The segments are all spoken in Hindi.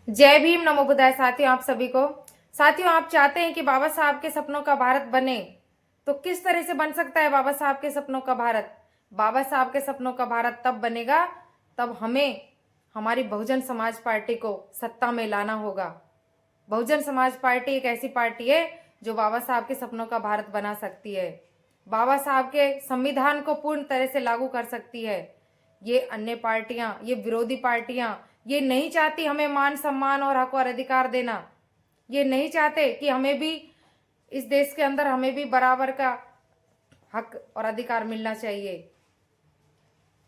जय भीम, नमो बुद्धाय। साथियों, आप सभी को। साथियों, आप चाहते हैं कि बाबा साहब के सपनों का भारत बने, तो किस तरह से बन सकता है बाबा साहब के सपनों का भारत? बाबा साहब के सपनों का भारत तब बनेगा तब हमें हमारी बहुजन समाज पार्टी को सत्ता में लाना होगा। बहुजन समाज पार्टी एक ऐसी पार्टी है जो बाबा साहब के सपनों का भारत बना सकती है, बाबा साहब के संविधान को पूर्ण तरह से लागू कर सकती है। ये अन्य पार्टियां, ये विरोधी पार्टियां, ये नहीं चाहती हमें मान सम्मान और हक और अधिकार देना। ये नहीं चाहते कि हमें भी इस देश के अंदर हमें भी बराबर का हक और अधिकार मिलना चाहिए।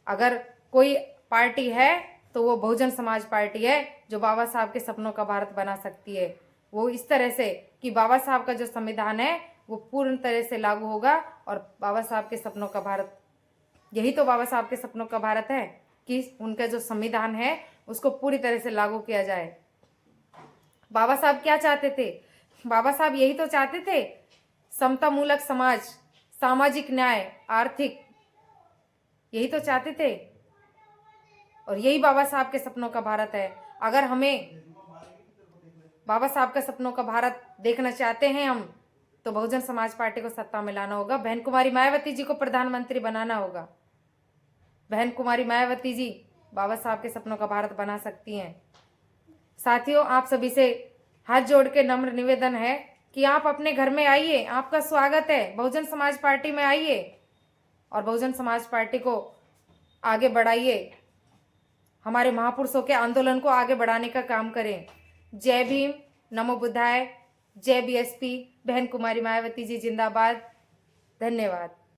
अगर कोई पार्टी है तो वो बहुजन समाज पार्टी है जो बाबा साहब के सपनों का भारत बना सकती है। वो इस तरह से कि बाबा साहब का जो संविधान है वो पूर्ण तरह से लागू होगा और बाबा साहब के सपनों का भारत, यही तो बाबा साहब के सपनों का भारत है कि उनका जो संविधान है उसको पूरी तरह से लागू किया जाए। बाबा साहब क्या चाहते थे? बाबा साहब यही तो चाहते थे, समतामूलक समाज, सामाजिक न्याय, आर्थिक, यही तो चाहते थे। और यही बाबा साहब के सपनों का भारत है। अगर हमें बाबा साहब का सपनों का भारत देखना चाहते हैं हम, तो बहुजन समाज पार्टी को सत्ता में लाना होगा। बहन कुमारी मायावती जी को प्रधानमंत्री बनाना होगा। बहन कुमारी मायावती जी बाबा साहब के सपनों का भारत बना सकती हैं। साथियों, आप सभी से हाथ जोड़ के नम्र निवेदन है कि आप अपने घर में आइए, आपका स्वागत है। बहुजन समाज पार्टी में आइए और बहुजन समाज पार्टी को आगे बढ़ाइए। हमारे महापुरुषों के आंदोलन को आगे बढ़ाने का काम करें। जय भीम, नमो बुद्धाय, जय बीएसपी, बहन कुमारी मायावती जी जिंदाबाद। धन्यवाद।